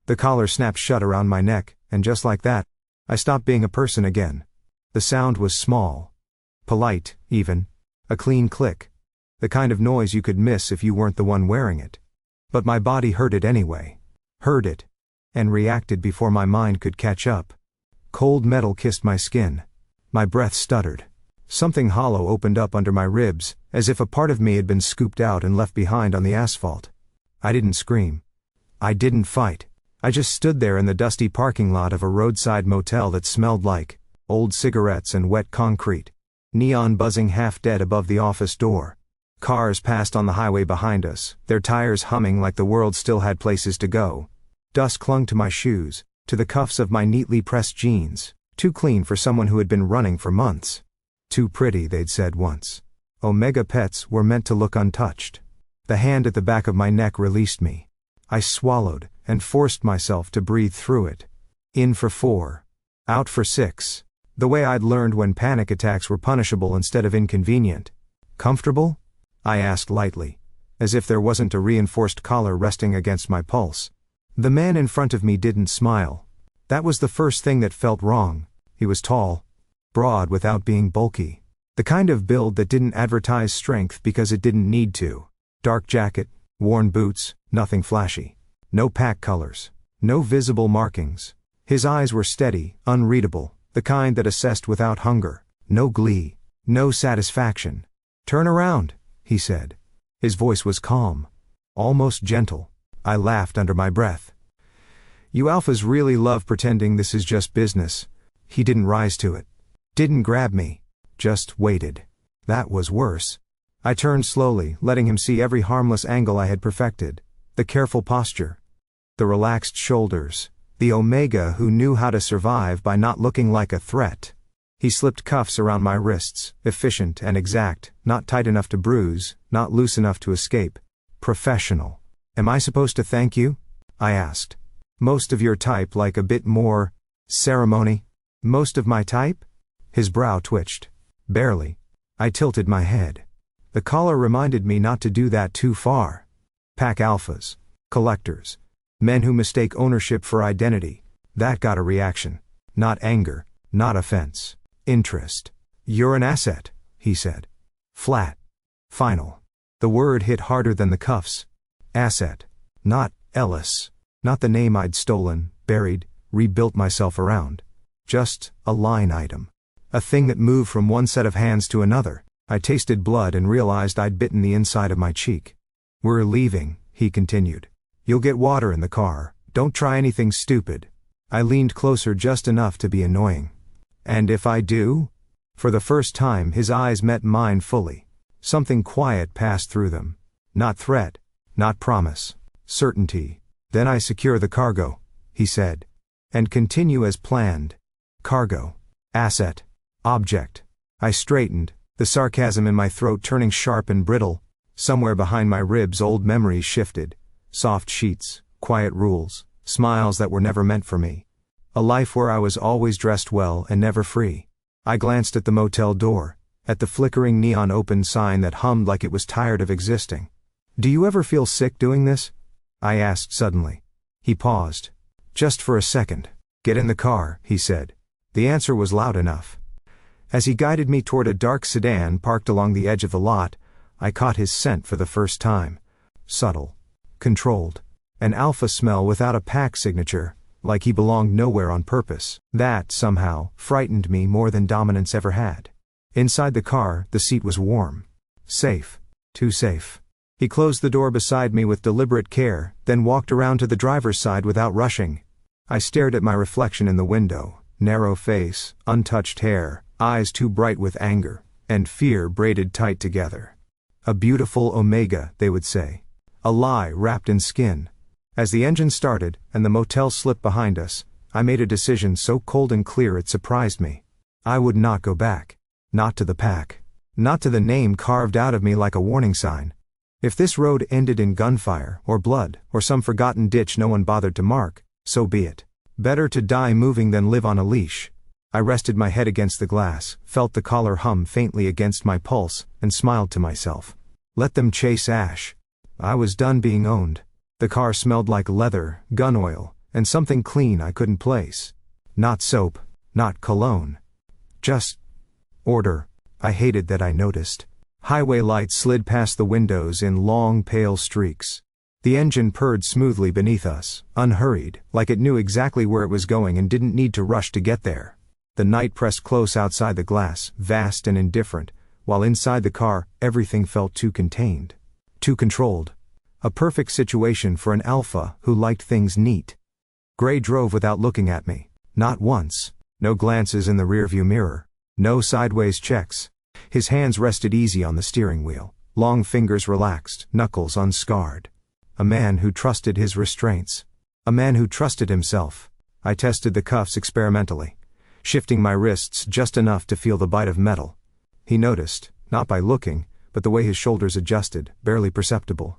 The collar snapped shut around my neck, and just like that, I stopped being a person again. The sound was small. Polite, even. A clean click. The kind of noise you could miss if you weren't the one wearing it. But my body heard it anyway. Heard it. And reacted before my mind could catch up. Cold metal kissed my skin. My breath stuttered. Something hollow opened up under my ribs, as if a part of me had been scooped out and left behind on the asphalt. I didn't scream. I didn't fight. I just stood there in the dusty parking lot of a roadside motel that smelled like old cigarettes and wet concrete. Neon buzzing half dead above the office door. Cars passed on the highway behind us, their tires humming like the world still had places to go. Dust clung to my shoes, to the cuffs of my neatly pressed jeans, too clean for someone who had been running for months. Too pretty, they'd said once. Omega pets were meant to look untouched. The hand at the back of my neck released me. I swallowed, and forced myself to breathe through it. In for 4. Out for 6. The way I'd learned when panic attacks were punishable instead of inconvenient. Comfortable? I asked lightly, as if there wasn't a reinforced collar resting against my pulse. The man in front of me didn't smile. That was the first thing that felt wrong. He was tall. Broad without being bulky. The kind of build that didn't advertise strength because it didn't need to. Dark jacket, worn boots, nothing flashy. No pack colors. No visible markings. His eyes were steady, unreadable, the kind that assessed without hunger. No glee. No satisfaction. "Turn around," he said. His voice was calm. Almost gentle. I laughed under my breath. "You alphas really love pretending this is just business." He didn't rise to it. Didn't grab me. Just waited. That was worse. I turned slowly, letting him see every harmless angle I had perfected. The careful posture. The relaxed shoulders. The Omega who knew how to survive by not looking like a threat. He slipped cuffs around my wrists, efficient and exact, not tight enough to bruise, not loose enough to escape. Professional. "Am I supposed to thank you?" I asked. "Most of your type like a bit more ceremony?" "Most of my type?" His brow twitched. "Barely." I tilted my head. The collar reminded me not to do that too far. Pack alphas. Collectors. Men who mistake ownership for identity. That got a reaction. Not anger. Not offense. Interest. "You're an asset," he said. Flat. Final. The word hit harder than the cuffs. Asset. Not Ellis. Not the name I'd stolen, buried, rebuilt myself around. Just a line item. A thing that moved from one set of hands to another. I tasted blood and realized I'd bitten the inside of my cheek. "We're leaving," he continued. "You'll get water in the car. Don't try anything stupid." I leaned closer just enough to be annoying. "And if I do?" For the first time his eyes met mine fully. Something quiet passed through them. Not threat. Not promise. Certainty. "Then I secure the cargo," he said. "And continue as planned." Cargo. Asset. Object. I straightened, the sarcasm in my throat turning sharp and brittle. Somewhere behind my ribs old memories shifted. Soft sheets, quiet rules, smiles that were never meant for me. A life where I was always dressed well and never free. I glanced at the motel door, at the flickering neon open sign that hummed like it was tired of existing. "Do you ever feel sick doing this?" I asked suddenly. He paused. "Just for a second." "Get in the car," he said. The answer was loud enough. As he guided me toward a dark sedan parked along the edge of the lot, I caught his scent for the first time. Subtle. Controlled. An alpha smell without a pack signature, like he belonged nowhere on purpose. That, somehow, frightened me more than dominance ever had. Inside the car, the seat was warm. Safe. Too safe. He closed the door beside me with deliberate care, then walked around to the driver's side without rushing. I stared at my reflection in the window. Narrow face, untouched hair, eyes too bright with anger, and fear braided tight together. A beautiful Omega, they would say. A lie wrapped in skin. As the engine started, and the motel slipped behind us, I made a decision so cold and clear it surprised me. I would not go back. Not to the pack. Not to the name carved out of me like a warning sign. If this road ended in gunfire, or blood, or some forgotten ditch no one bothered to mark, so be it. Better to die moving than live on a leash. I rested my head against the glass, felt the collar hum faintly against my pulse, and smiled to myself. Let them chase Ash. I was done being owned. The car smelled like leather, gun oil, and something clean I couldn't place. Not soap, not cologne. Just order. I hated that I noticed. Highway lights slid past the windows in long, pale streaks. The engine purred smoothly beneath us, unhurried, like it knew exactly where it was going and didn't need to rush to get there. The night pressed close outside the glass, vast and indifferent, while inside the car, everything felt too contained. Too controlled. A perfect situation for an alpha who liked things neat. Gray drove without looking at me. Not once. No glances in the rearview mirror. No sideways checks. His hands rested easy on the steering wheel, long fingers relaxed, knuckles unscarred. A man who trusted his restraints. A man who trusted himself. I tested the cuffs experimentally, shifting my wrists just enough to feel the bite of metal. He noticed, not by looking, but the way his shoulders adjusted, barely perceptible.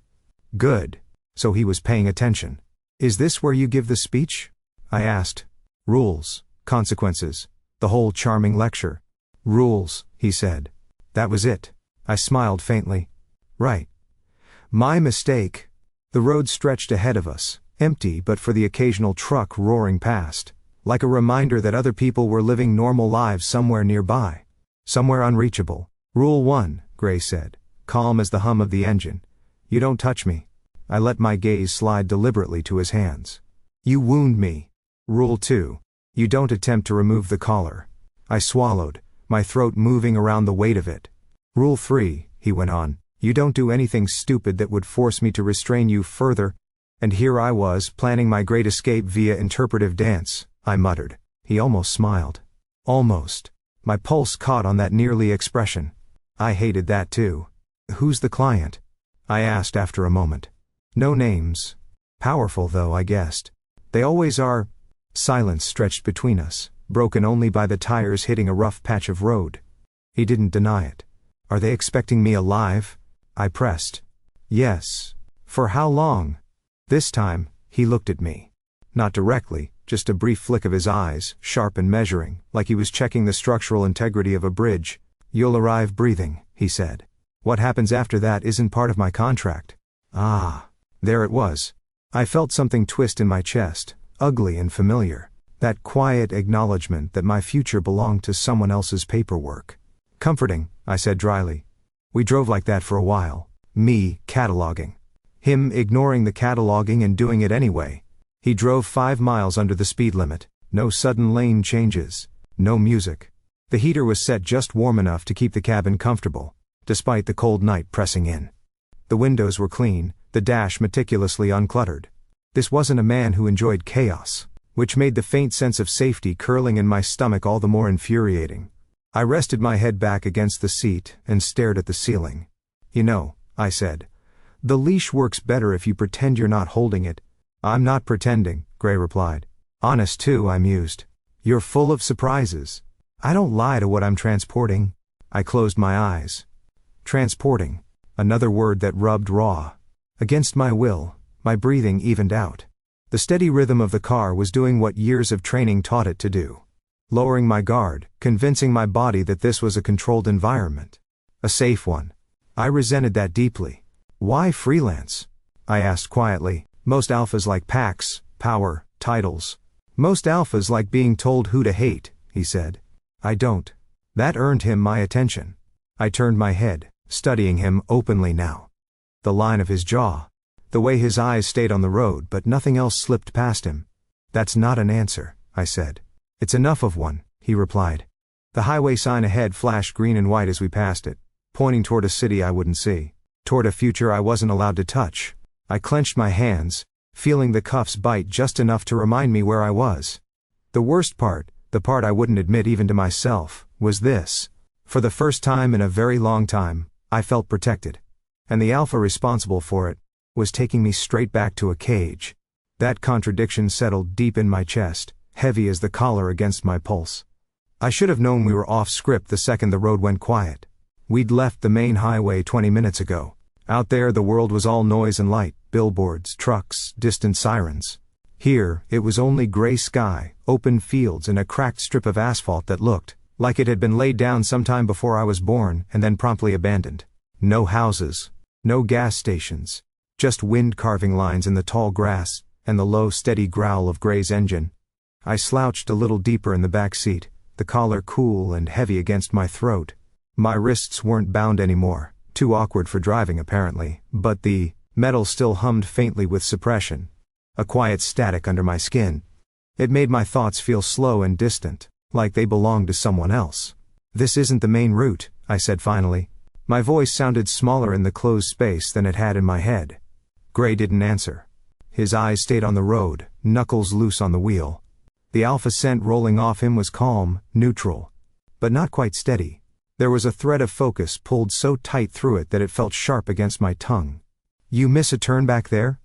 Good. So he was paying attention. Is this where you give the speech? I asked. Rules, consequences, the whole charming lecture. Rules, he said. That was it. I smiled faintly. Right. My mistake. The road stretched ahead of us, empty but for the occasional truck roaring past, like a reminder that other people were living normal lives somewhere nearby. Somewhere unreachable. Rule 1, Gray said, calm as the hum of the engine. You don't touch me. I let my gaze slide deliberately to his hands. You wound me. Rule 2. You don't attempt to remove the collar. I swallowed, my throat moving around the weight of it. Rule 3, he went on. You don't do anything stupid that would force me to restrain you further. And here I was, planning my great escape via interpretive dance, I muttered. He almost smiled. Almost. My pulse caught on that nearly expression. I hated that too. Who's the client? I asked after a moment. No names. Powerful though, I guessed. They always are. Silence stretched between us, broken only by the tires hitting a rough patch of road. He didn't deny it. Are they expecting me alive? I pressed. Yes. For how long? This time, he looked at me. Not directly, just a brief flick of his eyes, sharp and measuring, like he was checking the structural integrity of a bridge. You'll arrive breathing, he said. What happens after that isn't part of my contract. Ah. There it was. I felt something twist in my chest, ugly and familiar. That quiet acknowledgement that my future belonged to someone else's paperwork. Comforting, I said dryly. We drove like that for a while. Me, cataloging. Him ignoring the cataloging and doing it anyway. He drove 5 miles under the speed limit. No sudden lane changes. No music. The heater was set just warm enough to keep the cabin comfortable, despite the cold night pressing in. The windows were clean, the dash meticulously uncluttered. This wasn't a man who enjoyed chaos, which made the faint sense of safety curling in my stomach all the more infuriating. I rested my head back against the seat and stared at the ceiling. You know, I said. The leash works better if you pretend you're not holding it. I'm not pretending, Gray replied. Honest too, I mused. You're full of surprises. I don't lie to what I'm transporting. I closed my eyes. Transporting. Another word that rubbed raw. Against my will, my breathing evened out. The steady rhythm of the car was doing what years of training taught it to do. Lowering my guard, convincing my body that this was a controlled environment. A safe one. I resented that deeply. Why freelance? I asked quietly. Most alphas like packs, power, titles. Most alphas like being told who to hate, he said. I don't. That earned him my attention. I turned my head, studying him openly now. The line of his jaw. The way his eyes stayed on the road but nothing else slipped past him. That's not an answer, I said. It's enough of one, he replied. The highway sign ahead flashed green and white as we passed it, pointing toward a city I wouldn't see, toward a future I wasn't allowed to touch. I clenched my hands, feeling the cuffs bite just enough to remind me where I was. The worst part, the part I wouldn't admit even to myself, was this. For the first time in a very long time, I felt protected. And the alpha responsible for it was taking me straight back to a cage. That contradiction settled deep in my chest, heavy as the collar against my pulse. I should have known we were off script the second the road went quiet. We'd left the main highway 20 minutes ago. Out there the world was all noise and light, billboards, trucks, distant sirens. Here, it was only gray sky, open fields and a cracked strip of asphalt that looked like it had been laid down sometime before I was born and then promptly abandoned. No houses, no gas stations, just wind carving lines in the tall grass, and the low, steady growl of Gray's engine. I slouched a little deeper in the back seat, the collar cool and heavy against my throat. My wrists weren't bound anymore, too awkward for driving apparently, but the metal still hummed faintly with suppression. A quiet static under my skin. It made my thoughts feel slow and distant, like they belonged to someone else. "This isn't the main route," I said finally. My voice sounded smaller in the closed space than it had in my head. Gray didn't answer. His eyes stayed on the road, knuckles loose on the wheel. The alpha scent rolling off him was calm, neutral, but not quite steady. There was a thread of focus pulled so tight through it that it felt sharp against my tongue. "You miss a turn back there?"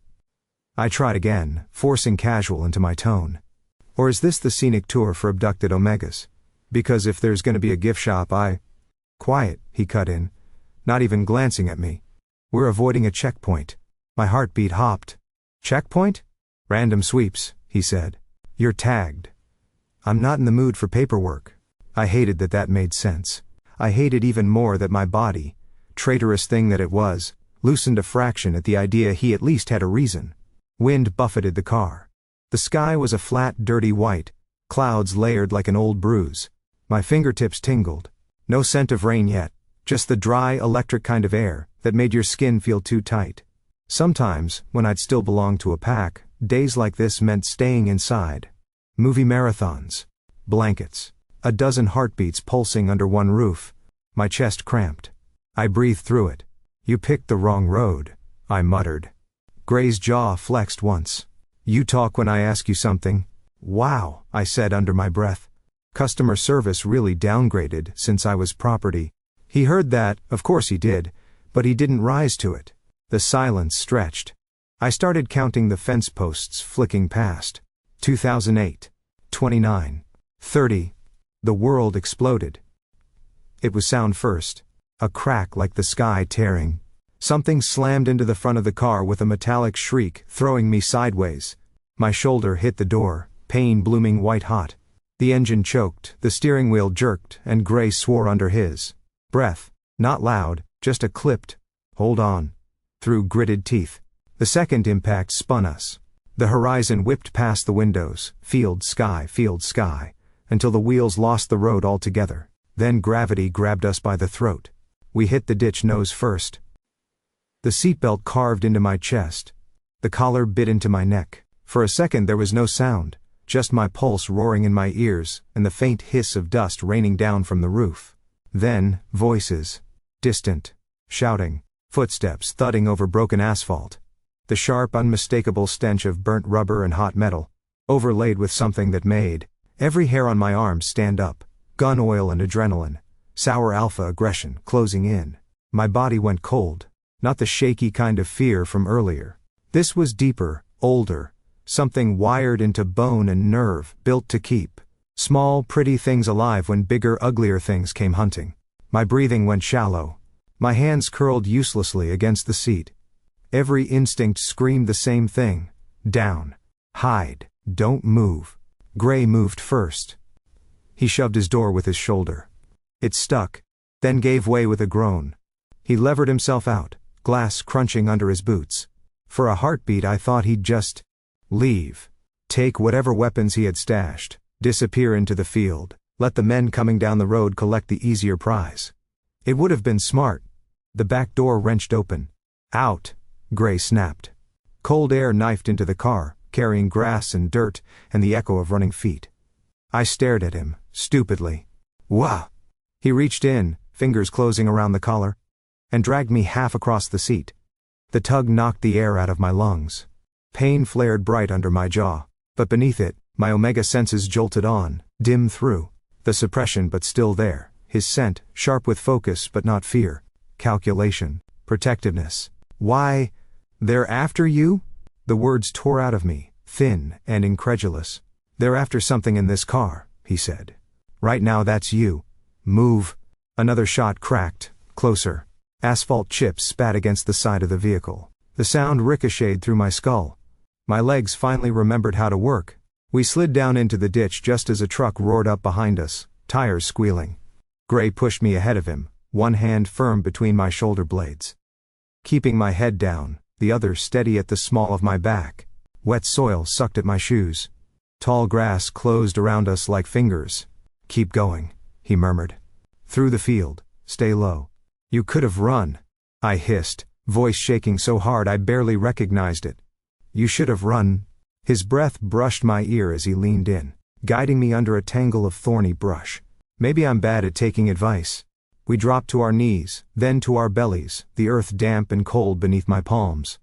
I tried again, forcing casual into my tone. "Or is this the scenic tour for abducted Omegas? Because if there's gonna be a gift shop Quiet," he cut in, not even glancing at me. "We're avoiding a checkpoint." My heartbeat hopped. "Checkpoint?" "Random sweeps," he said. "You're tagged." "I'm not in the mood for paperwork." I hated that made sense. I hated even more that my body, traitorous thing that it was, loosened a fraction at the idea he at least had a reason. Wind buffeted the car. The sky was a flat, dirty white, clouds layered like an old bruise. My fingertips tingled. No scent of rain yet, just the dry, electric kind of air that made your skin feel too tight. Sometimes, when I'd still belonged to a pack, days like this meant staying inside. Movie marathons. Blankets. A dozen heartbeats pulsing under one roof. My chest cramped. I breathed through it. "You picked the wrong road," I muttered. Gray's jaw flexed once. "You talk when I ask you something." "Wow," I said under my breath. Customer service really downgraded since I was property. He heard that, of course he did, but he didn't rise to it. The silence stretched. I started counting the fence posts flicking past. 2008. 29. 30. The world exploded. It was sound first. A crack like the sky tearing. Something slammed into the front of the car with a metallic shriek, throwing me sideways. My shoulder hit the door, pain blooming white hot. The engine choked, the steering wheel jerked, and Gray swore under his breath. Not loud, just a clipped, "Hold on," through gritted teeth. The second impact spun us. The horizon whipped past the windows, field, sky, until the wheels lost the road altogether. Then gravity grabbed us by the throat. We hit the ditch nose first. The seatbelt carved into my chest. The collar bit into my neck. For a second there was no sound, just my pulse roaring in my ears, and the faint hiss of dust raining down from the roof. Then, voices. Distant. Shouting. Footsteps thudding over broken asphalt. The sharp, unmistakable stench of burnt rubber and hot metal, overlaid with something that made every hair on my arms stand up. Gun oil and adrenaline. Sour alpha aggression closing in. My body went cold. Not the shaky kind of fear from earlier. This was deeper, older. Something wired into bone and nerve, built to keep small, pretty things alive when bigger, uglier things came hunting. My breathing went shallow. My hands curled uselessly against the seat. Every instinct screamed the same thing. Down. Hide. Don't move. Gray moved first. He shoved his door with his shoulder. It stuck, then gave way with a groan. He levered himself out, glass crunching under his boots. For a heartbeat I thought he'd just leave. Take whatever weapons he had stashed, disappear into the field, let the men coming down the road collect the easier prize. It would have been smart. The back door wrenched open. "Out," Gray snapped. Cold air knifed into the car, carrying grass and dirt, and the echo of running feet. I stared at him, stupidly. "Wah!" He reached in, fingers closing around the collar, and dragged me half across the seat. The tug knocked the air out of my lungs. Pain flared bright under my jaw, but beneath it, my Omega senses jolted on, dim through. The suppression but still there, his scent, sharp with focus but not fear. Calculation, protectiveness. "Why, they're after you?" The words tore out of me, thin and incredulous. "They're after something in this car," he said. "Right now that's you. Move." Another shot cracked, closer. Asphalt chips spat against the side of the vehicle. The sound ricocheted through my skull. My legs finally remembered how to work. We slid down into the ditch just as a truck roared up behind us, tires squealing. Gray pushed me ahead of him, one hand firm between my shoulder blades. Keeping my head down, the other steady at the small of my back. Wet soil sucked at my shoes. Tall grass closed around us like fingers. "Keep going," he murmured. "Through the field, stay low." "You could have run," I hissed, voice shaking so hard I barely recognized it. "You should have run." His breath brushed my ear as he leaned in, guiding me under a tangle of thorny brush. Maybe I'm bad at taking advice. We dropped to our knees, then to our bellies, the earth damp and cold beneath my palms.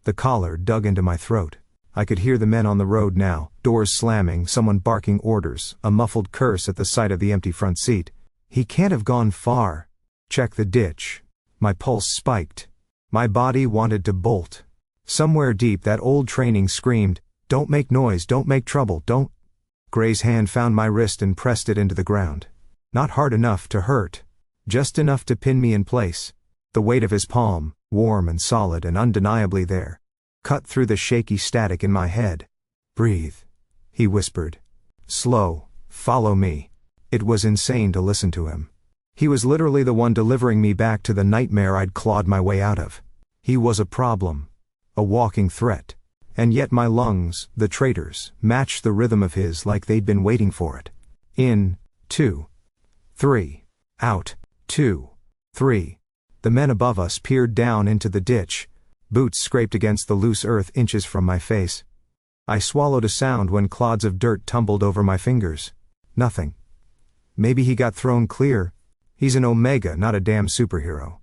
The collar dug into my throat. I could hear the men on the road now, doors slamming, someone barking orders, a muffled curse at the sight of the empty front seat. "He can't have gone far. Check the ditch." My pulse spiked. My body wanted to bolt. Somewhere deep that old training screamed, "Don't make noise, don't make trouble, don't." Gray's hand found my wrist and pressed it into the ground. Not hard enough to hurt. Just enough to pin me in place. The weight of his palm, warm and solid and undeniably there, cut through the shaky static in my head. "Breathe," he whispered. "Slow, follow me." It was insane to listen to him. He was literally the one delivering me back to the nightmare I'd clawed my way out of. He was a problem. A walking threat. And yet my lungs, the traitors, matched the rhythm of his like they'd been waiting for it. In, 2, 3, out, 2, 3. The men above us peered down into the ditch. Boots scraped against the loose earth inches from my face. I swallowed a sound when clods of dirt tumbled over my fingers. Nothing. Maybe he got thrown clear. He's an Omega, not a damn superhero.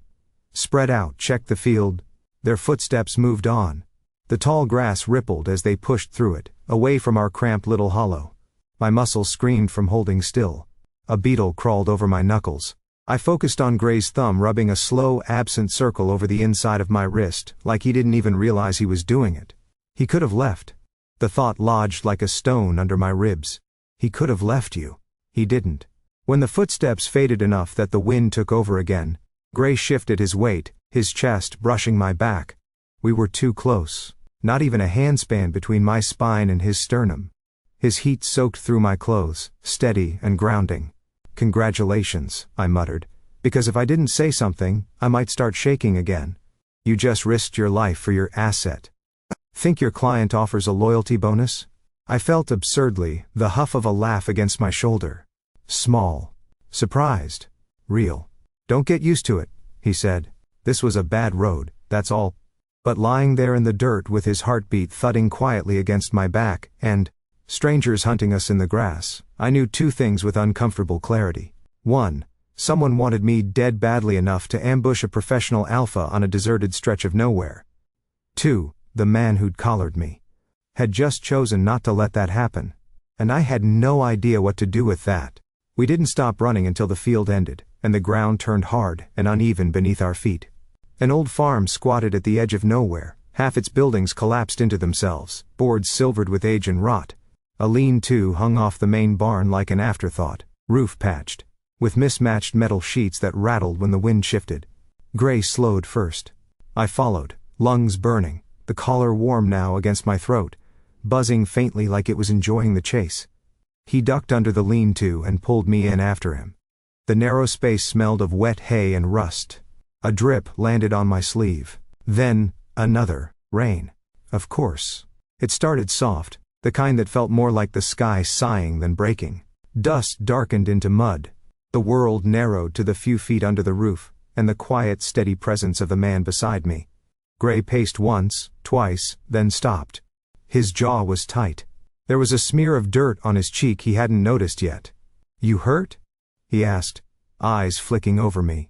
Spread out, check the field. Their footsteps moved on. The tall grass rippled as they pushed through it, away from our cramped little hollow. My muscles screamed from holding still. A beetle crawled over my knuckles. I focused on Gray's thumb rubbing a slow, absent circle over the inside of my wrist, like he didn't even realize he was doing it. He could have left. The thought lodged like a stone under my ribs. He could have left you. He didn't. When the footsteps faded enough that the wind took over again, Gray shifted his weight, his chest brushing my back. We were too close. Not even a handspan between my spine and his sternum. His heat soaked through my clothes, steady and grounding. "Congratulations," I muttered, because if I didn't say something, I might start shaking again. "You just risked your life for your asset. Think your client offers a loyalty bonus?" I felt absurdly, the huff of a laugh against my shoulder. Small. Surprised. Real. "Don't get used to it," he said. "This was a bad road, that's all." But lying there in the dirt with his heartbeat thudding quietly against my back, and strangers hunting us in the grass, I knew two things with uncomfortable clarity. 1. Someone wanted me dead badly enough to ambush a professional alpha on a deserted stretch of nowhere. 2. The man who'd collared me had just chosen not to let that happen. And I had no idea what to do with that. We didn't stop running until the field ended, and the ground turned hard and uneven beneath our feet. An old farm squatted at the edge of nowhere, half its buildings collapsed into themselves, boards silvered with age and rot. A lean-to hung off the main barn like an afterthought, roof patched, with mismatched metal sheets that rattled when the wind shifted. Gray slowed first. I followed, lungs burning, the collar warm now against my throat, buzzing faintly like it was enjoying the chase. He ducked under the lean-to and pulled me in after him. The narrow space smelled of wet hay and rust. A drip landed on my sleeve. Then, another, rain. Of course. It started soft, the kind that felt more like the sky sighing than breaking. Dust darkened into mud. The world narrowed to the few feet under the roof, and the quiet, steady presence of the man beside me. Gray paced once, twice, then stopped. His jaw was tight. There was a smear of dirt on his cheek he hadn't noticed yet. "You hurt?" he asked, eyes flicking over me.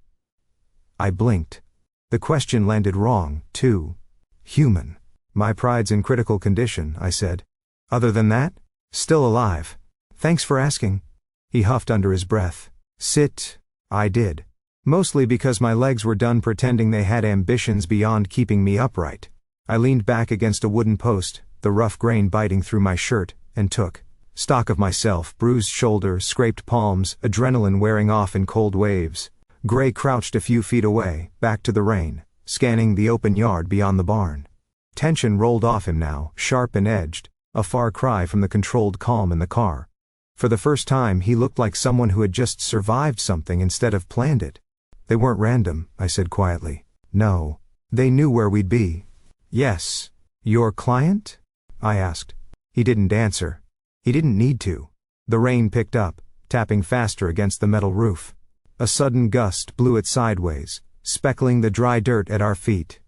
I blinked. The question landed wrong, too. "Human. My pride's in critical condition," I said. "Other than that, still alive. Thanks for asking." He huffed under his breath. "Sit." I did. Mostly because my legs were done pretending they had ambitions beyond keeping me upright. I leaned back against a wooden post, the rough grain biting through my shirt, and took stock of myself, bruised shoulder, scraped palms, adrenaline wearing off in cold waves. Gray crouched a few feet away, back to the rain, scanning the open yard beyond the barn. Tension rolled off him now, sharp and edged, a far cry from the controlled calm in the car. For the first time he looked like someone who had just survived something instead of planned it. "They weren't random," I said quietly. "No. They knew where we'd be." "Yes. Your client?" I asked. He didn't answer. He didn't need to. The rain picked up, tapping faster against the metal roof. A sudden gust blew it sideways, speckling the dry dirt at our feet.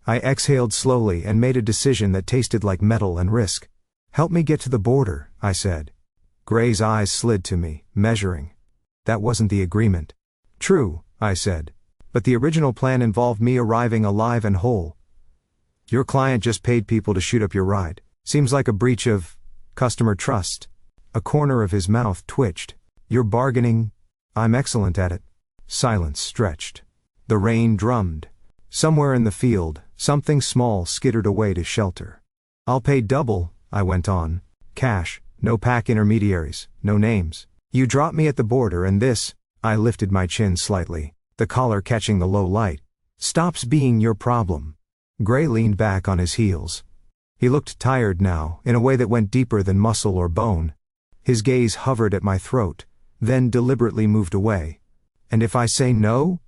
I exhaled slowly and made a decision that tasted like metal and risk. "Help me get to the border," I said. Gray's eyes slid to me, measuring. "That wasn't the agreement." "True," I said. "But the original plan involved me arriving alive and whole. Your client just paid people to shoot up your ride. Seems like a breach of customer trust." A corner of his mouth twitched. "You're bargaining?" "I'm excellent at it." Silence stretched. The rain drummed. Somewhere in the field, something small skittered away to shelter. "I'll pay double," I went on. "Cash, no pack intermediaries, no names. You drop me at the border and this," I lifted my chin slightly, the collar catching the low light, "stops being your problem." Gray leaned back on his heels. He looked tired now, in a way that went deeper than muscle or bone. His gaze hovered at my throat, then deliberately moved away. "And if I say no?"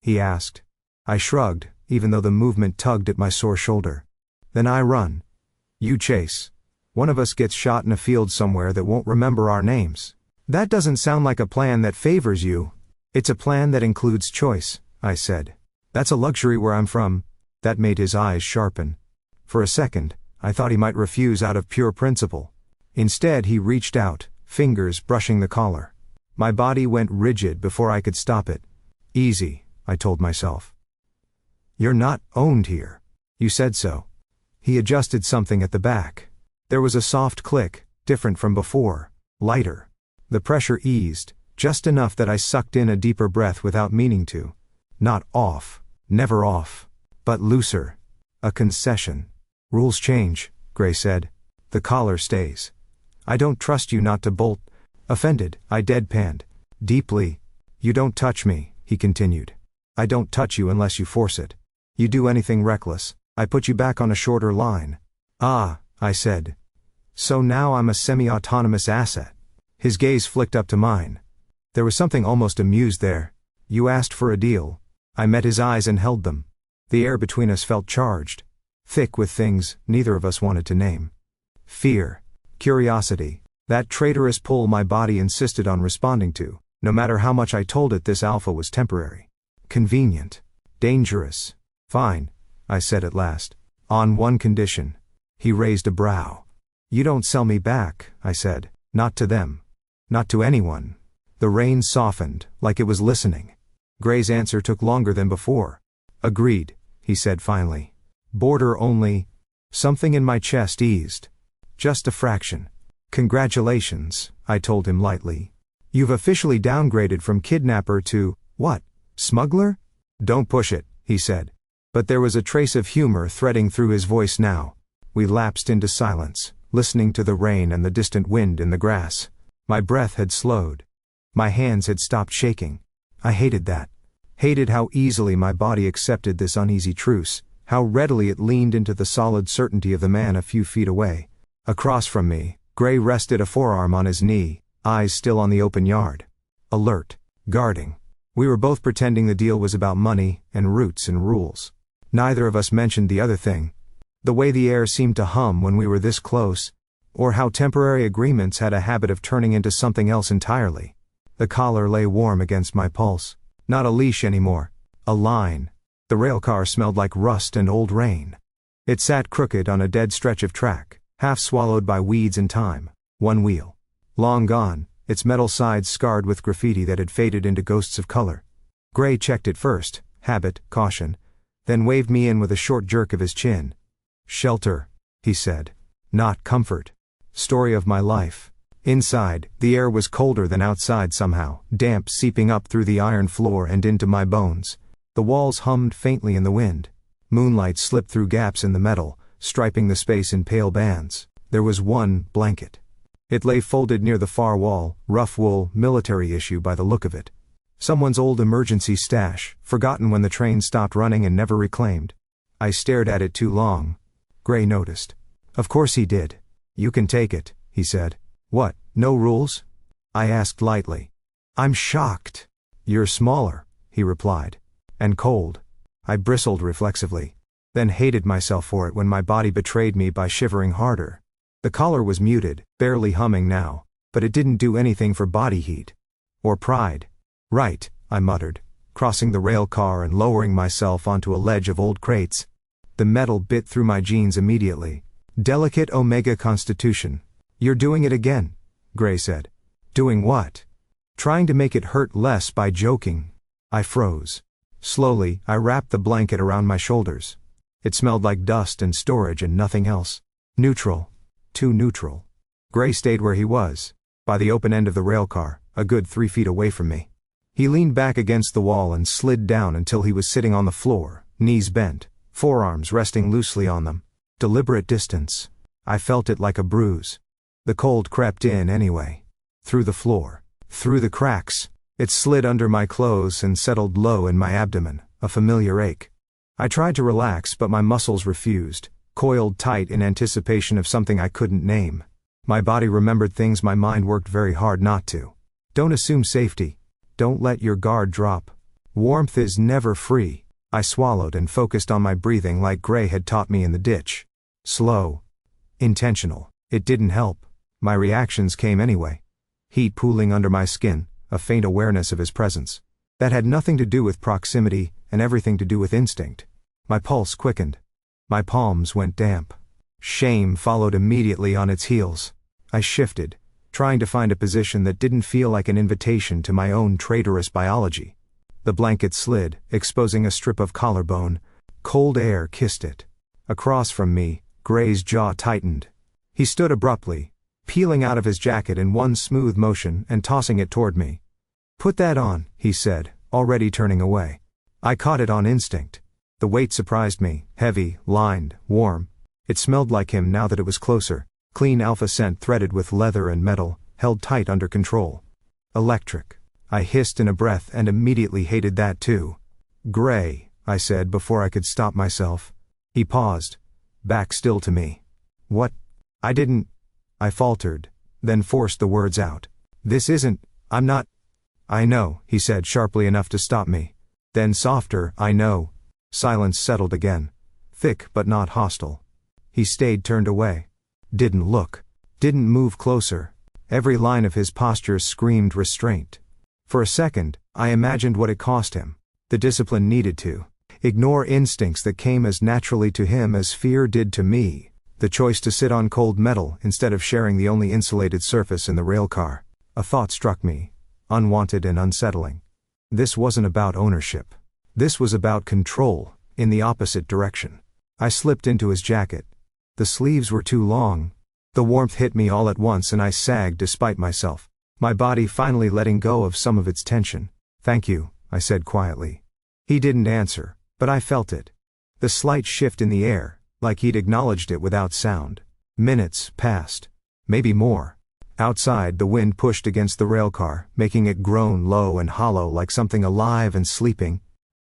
he asked. I shrugged, even though the movement tugged at my sore shoulder. "Then I run. You chase. One of us gets shot in a field somewhere that won't remember our names." "That doesn't sound like a plan that favors you." "It's a plan that includes choice," I said. "That's a luxury where I'm from." That made his eyes sharpen. For a second, I thought he might refuse out of pure principle. Instead he reached out, fingers brushing the collar. My body went rigid before I could stop it. "Easy," I told myself. "You're not owned here. You said so." He adjusted something at the back. There was a soft click, different from before, lighter. The pressure eased, just enough that I sucked in a deeper breath without meaning to. Not off, never off, but looser. A concession. "Rules change," Gray said. "The collar stays. I don't trust you not to bolt." Offended, I deadpanned. Deeply. "You don't touch me," he continued. "I don't touch you unless you force it. You do anything reckless, I put you back on a shorter line." "Ah," I said. "So now I'm a semi-autonomous asset." His gaze flicked up to mine. There was something almost amused there. "You asked for a deal." I met his eyes and held them. The air between us felt charged, thick with things neither of us wanted to name. Fear. Curiosity. That traitorous pull my body insisted on responding to, no matter how much I told it this alpha was temporary. Convenient. Dangerous. "Fine," I said at last. "On one condition." He raised a brow. "You don't sell me back," I said. "Not to them. Not to anyone." The rain softened, like it was listening. Gray's answer took longer than before. "Agreed," he said finally. "Border only." Something in my chest eased. Just a fraction. "Congratulations," I told him lightly. "You've officially downgraded from kidnapper to, what, smuggler?" "Don't push it," he said. But there was a trace of humor threading through his voice now. We lapsed into silence, listening to the rain and the distant wind in the grass. My breath had slowed. My hands had stopped shaking. I hated that. Hated how easily my body accepted this uneasy truce, how readily it leaned into the solid certainty of the man a few feet away. Across from me, Gray rested a forearm on his knee, eyes still on the open yard. Alert. Guarding. We were both pretending the deal was about money, and roots and rules. Neither of us mentioned the other thing. The way the air seemed to hum when we were this close, or how temporary agreements had a habit of turning into something else entirely. The collar lay warm against my pulse. Not a leash anymore. A line. The railcar smelled like rust and old rain. It sat crooked on a dead stretch of track, half swallowed by weeds and time. One wheel. Long gone, its metal sides scarred with graffiti that had faded into ghosts of color. Gray checked it first, habit, caution, then waved me in with a short jerk of his chin. "Shelter," he said. "Not comfort." Story of my life. Inside, the air was colder than outside somehow, damp seeping up through the iron floor and into my bones. The walls hummed faintly in the wind. Moonlight slipped through gaps in the metal, striping the space in pale bands. There was one blanket. It lay folded near the far wall, rough wool, military issue by the look of it. Someone's old emergency stash, forgotten when the train stopped running and never reclaimed. I stared at it too long. Gray noticed. "Of course he did. You can take it," he said. "What, no rules?" I asked lightly. "I'm shocked." "You're smaller," he replied. "And cold." I bristled reflexively, then hated myself for it when my body betrayed me by shivering harder. The collar was muted, barely humming now, but it didn't do anything for body heat. Or pride. Right, I muttered, crossing the rail car and lowering myself onto a ledge of old crates. The metal bit through my jeans immediately. Delicate Omega Constitution. You're doing it again, Gray said. Doing what? Trying to make it hurt less by joking. I froze. Slowly, I wrapped the blanket around my shoulders. It smelled like dust and storage and nothing else. Neutral. Too neutral. Gray stayed where he was, by the open end of the rail car, a good 3 feet away from me. He leaned back against the wall and slid down until he was sitting on the floor, knees bent, forearms resting loosely on them. Deliberate distance. I felt it like a bruise. The cold crept in anyway. Through the floor. Through the cracks. It slid under my clothes and settled low in my abdomen, a familiar ache. I tried to relax, but my muscles refused, coiled tight in anticipation of something I couldn't name. My body remembered things my mind worked very hard not to. Don't assume safety. Don't let your guard drop. Warmth is never free. I swallowed and focused on my breathing like Gray had taught me in the ditch. Slow. Intentional. It didn't help. My reactions came anyway. Heat pooling under my skin, a faint awareness of his presence. That had nothing to do with proximity, and everything to do with instinct. My pulse quickened. My palms went damp. Shame followed immediately on its heels. I shifted, trying to find a position that didn't feel like an invitation to my own traitorous biology. The blanket slid, exposing a strip of collarbone. Cold air kissed it. Across from me, Gray's jaw tightened. He stood abruptly, peeling out of his jacket in one smooth motion and tossing it toward me. Put that on, he said, already turning away. I caught it on instinct. The weight surprised me, heavy, lined, warm. It smelled like him now that it was closer, clean alpha scent threaded with leather and metal, held tight under control. Electric. I hissed in a breath and immediately hated that too. Gray, I said before I could stop myself. He paused, back still to me. What? I didn't. I faltered, then forced the words out. This isn't, I'm not. I know, he said sharply enough to stop me. Then softer, I know. Silence settled again. Thick but not hostile. He stayed turned away. Didn't look. Didn't move closer. Every line of his posture screamed restraint. For a second, I imagined what it cost him. The discipline needed to ignore instincts that came as naturally to him as fear did to me. The choice to sit on cold metal instead of sharing the only insulated surface in the railcar. A thought struck me, unwanted and unsettling. This wasn't about ownership. This was about control, in the opposite direction. I slipped into his jacket. The sleeves were too long. The warmth hit me all at once and I sagged despite myself, my body finally letting go of some of its tension. Thank you, I said quietly. He didn't answer, but I felt it. The slight shift in the air, like he'd acknowledged it without sound. Minutes passed. Maybe more. Outside, the wind pushed against the railcar, making it groan low and hollow like something alive and sleeping.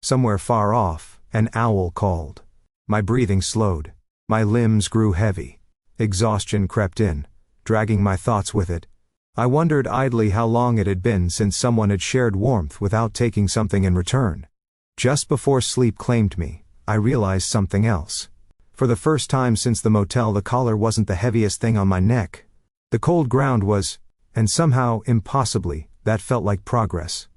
Somewhere far off, an owl called. My breathing slowed. My limbs grew heavy. Exhaustion crept in, dragging my thoughts with it. I wondered idly how long it had been since someone had shared warmth without taking something in return. Just before sleep claimed me, I realized something else. For the first time since the motel, the collar wasn't the heaviest thing on my neck. The cold ground was, and somehow, impossibly, that felt like progress.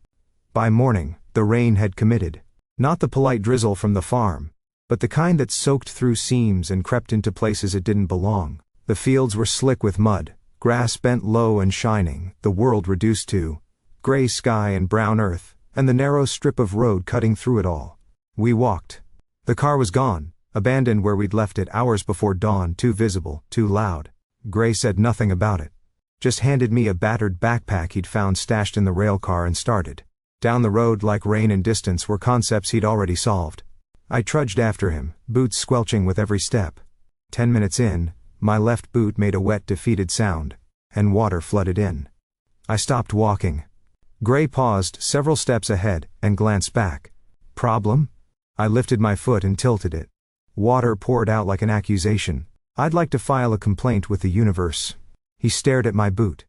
By morning, the rain had committed. Not the polite drizzle from the farm, but the kind that soaked through seams and crept into places it didn't belong. The fields were slick with mud, grass bent low and shining, the world reduced to gray sky and brown earth, and the narrow strip of road cutting through it all. We walked. The car was gone. Abandoned where we'd left it hours before dawn, too visible, too loud. Gray said nothing about it. Just handed me a battered backpack he'd found stashed in the rail car and started. Down the road like rain and distance were concepts he'd already solved. I trudged after him, boots squelching with every step. 10 minutes in, my left boot made a wet, defeated sound, and water flooded in. I stopped walking. Gray paused several steps ahead and glanced back. Problem? I lifted my foot and tilted it. Water poured out like an accusation. I'd like to file a complaint with the universe. He stared at my boot.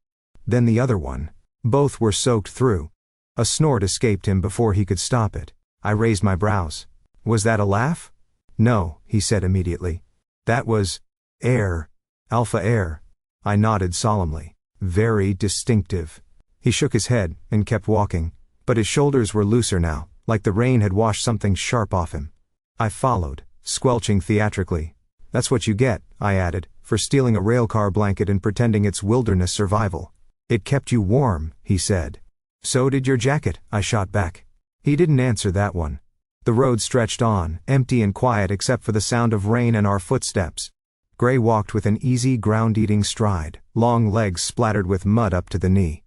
Then the other one. Both were soaked through. A snort escaped him before he could stop it. I raised my brows. Was that a laugh? No, he said immediately. That was air. Alpha air. I nodded solemnly. Very distinctive. He shook his head and kept walking, but his shoulders were looser now, like the rain had washed something sharp off him. I followed, squelching theatrically. That's what you get, I added, for stealing a railcar blanket and pretending it's wilderness survival. It kept you warm, he said. So did your jacket, I shot back. He didn't answer that one. The road stretched on, empty and quiet except for the sound of rain and our footsteps. Gray walked with an easy ground-eating stride, long legs splattered with mud up to the knee.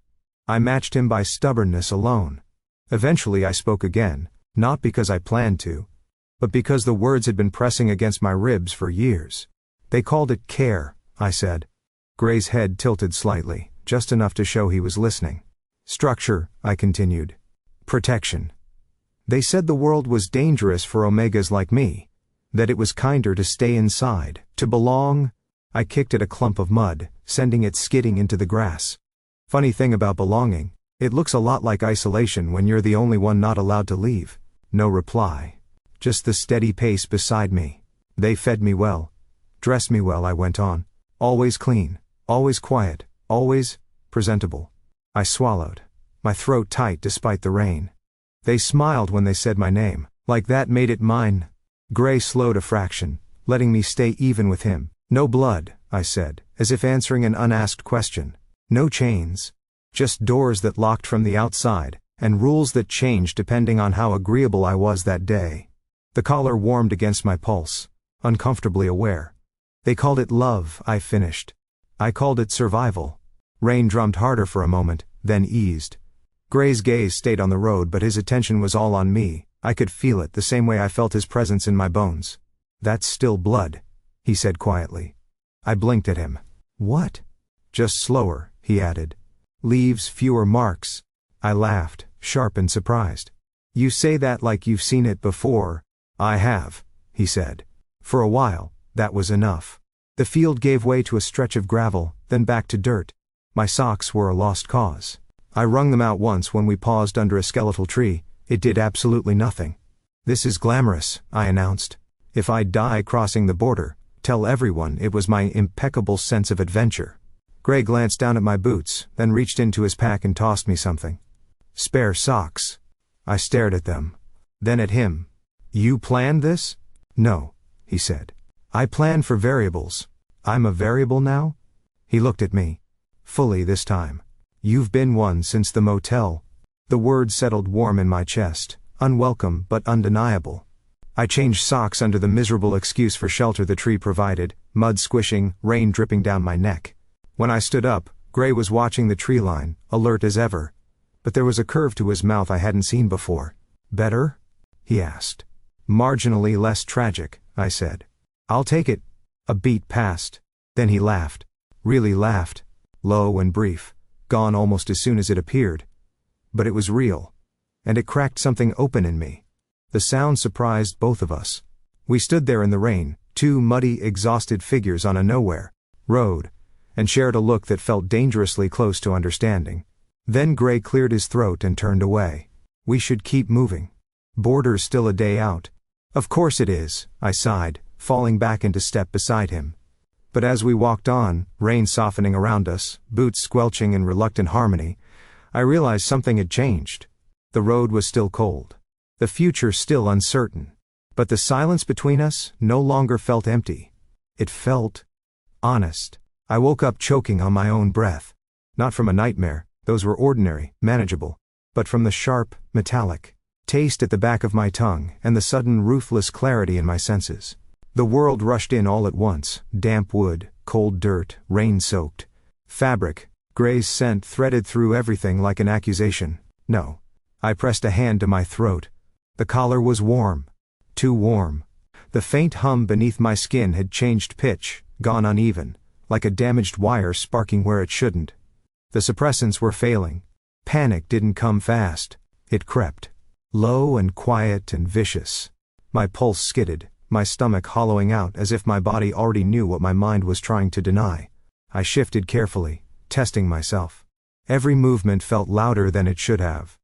I matched him by stubbornness alone. Eventually I spoke again, not because I planned to, but because the words had been pressing against my ribs for years. They called it care, I said. Gray's head tilted slightly, just enough to show he was listening. Structure, I continued. Protection. They said the world was dangerous for Omegas like me, that it was kinder to stay inside, to belong. I kicked at a clump of mud, sending it skidding into the grass. Funny thing about belonging, it looks a lot like isolation when you're the only one not allowed to leave. No reply. Just the steady pace beside me. They fed me well. Dressed me well, I went on. Always clean, always quiet, always presentable. I swallowed, my throat tight despite the rain. They smiled when they said my name, like that made it mine. Gray slowed a fraction, letting me stay even with him. No blood, I said, as if answering an unasked question. No chains. Just doors that locked from the outside, and rules that changed depending on how agreeable I was that day. The collar warmed against my pulse, uncomfortably aware. They called it love, I finished. I called it survival. Rain drummed harder for a moment, then eased. Gray's gaze stayed on the road, but his attention was all on me. I could feel it the same way I felt his presence in my bones. That's still blood, he said quietly. I blinked at him. What? Just slower, he added. Leaves fewer marks. I laughed, sharp and surprised. You say that like you've seen it before. I have, he said. For a while, that was enough. The field gave way to a stretch of gravel, then back to dirt. My socks were a lost cause. I wrung them out once when we paused under a skeletal tree. It did absolutely nothing. This is glamorous, I announced. If I die crossing the border, tell everyone it was my impeccable sense of adventure. Gray glanced down at my boots, then reached into his pack and tossed me something. Spare socks. I stared at them. Then at him. You planned this? No, he said. I plan for variables. I'm a variable now? He looked at me. Fully this time. You've been one since the motel. The words settled warm in my chest, unwelcome but undeniable. I changed socks under the miserable excuse for shelter the tree provided, mud squishing, rain dripping down my neck. When I stood up, Gray was watching the tree line, alert as ever. But there was a curve to his mouth I hadn't seen before. Better? He asked. Marginally less tragic, I said. I'll take it. A beat passed. Then he laughed. Really laughed. Low and brief. Gone almost as soon as it appeared. But it was real. And it cracked something open in me. The sound surprised both of us. We stood there in the rain, two muddy, exhausted figures on a nowhere road, and shared a look that felt dangerously close to understanding. Then Gray cleared his throat and turned away. We should keep moving. Border's still a day out. Of course it is, I sighed, falling back into step beside him. But as we walked on, rain softening around us, boots squelching in reluctant harmony, I realized something had changed. The road was still cold. The future still uncertain. But the silence between us no longer felt empty. It felt honest. I woke up choking on my own breath. Not from a nightmare, those were ordinary, manageable, but from the sharp, metallic taste at the back of my tongue and the sudden ruthless clarity in my senses. The world rushed in all at once, damp wood, cold dirt, rain-soaked fabric, Gray's scent threaded through everything like an accusation. No. I pressed a hand to my throat. The collar was warm. Too warm. The faint hum beneath my skin had changed pitch, gone uneven, like a damaged wire sparking where it shouldn't. The suppressants were failing. Panic didn't come fast. It crept. Low and quiet and vicious. My pulse skidded, my stomach hollowing out as if my body already knew what my mind was trying to deny. I shifted carefully, testing myself. Every movement felt louder than it should have.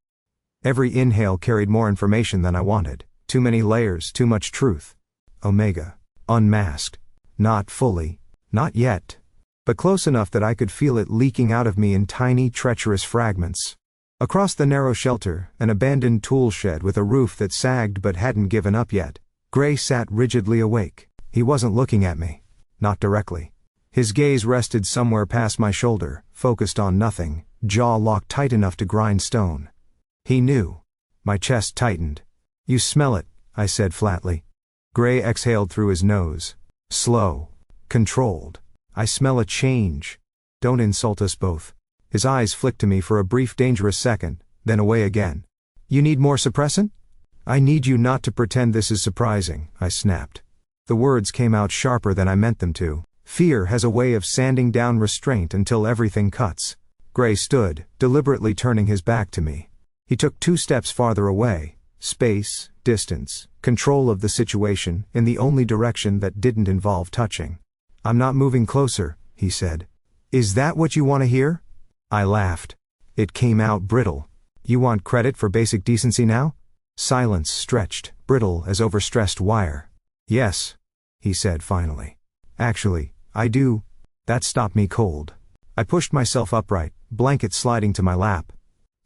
Every inhale carried more information than I wanted. Too many layers, too much truth. Omega. Unmasked. Not fully. Not yet. but close enough that I could feel it leaking out of me in tiny, treacherous fragments. Across the narrow shelter, an abandoned tool shed with a roof that sagged but hadn't given up yet, Gray sat rigidly awake. He wasn't looking at me. Not directly. His gaze rested somewhere past my shoulder, focused on nothing, jaw locked tight enough to grind stone. He knew. My chest tightened. "You smell it," I said flatly. Gray exhaled through his nose. Slow. Controlled. "I smell a change. Don't insult us both." His eyes flicked to me for a brief dangerous second, then away again. "You need more suppressant?" "I need you not to pretend this is surprising," I snapped. The words came out sharper than I meant them to. Fear has a way of sanding down restraint until everything cuts. Gray stood, deliberately turning his back to me. He took 2 steps farther away. Space, distance, control of the situation, in the only direction that didn't involve touching. "I'm not moving closer," he said. "Is that what you want to hear?" I laughed. It came out brittle. "You want credit for basic decency now?" Silence stretched, brittle as overstressed wire. "Yes," he said finally. "Actually, I do." That stopped me cold. I pushed myself upright, blanket sliding to my lap.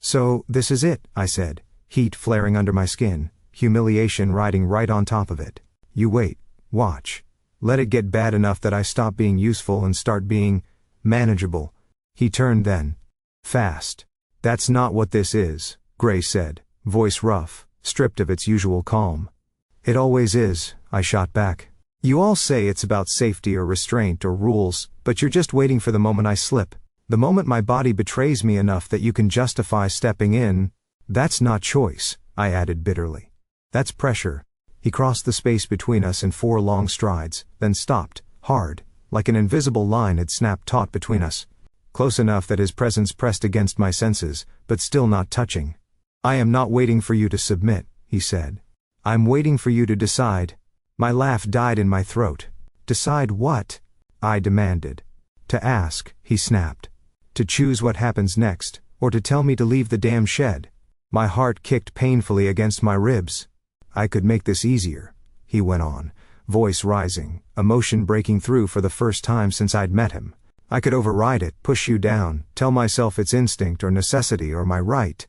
"So, this is it," I said, heat flaring under my skin, humiliation riding right on top of it. "You wait. Watch. Let it get bad enough that I stop being useful and start being manageable." He turned then. Fast. "That's not what this is," Gray said, voice rough, stripped of its usual calm. "It always is," I shot back. "You all say it's about safety or restraint or rules, but you're just waiting for the moment I slip. The moment my body betrays me enough that you can justify stepping in." "That's not choice," I added bitterly. "That's pressure." He crossed the space between us in 4 long strides, then stopped, hard, like an invisible line had snapped taut between us. Close enough that his presence pressed against my senses, but still not touching. "I am not waiting for you to submit," he said. "I'm waiting for you to decide." My laugh died in my throat. "Decide what?" I demanded. "To ask," he snapped. "To choose what happens next, or to tell me to leave the damn shed." My heart kicked painfully against my ribs. "I could make this easier," he went on, voice rising, emotion breaking through for the first time since I'd met him. "I could override it, push you down, tell myself it's instinct or necessity or my right.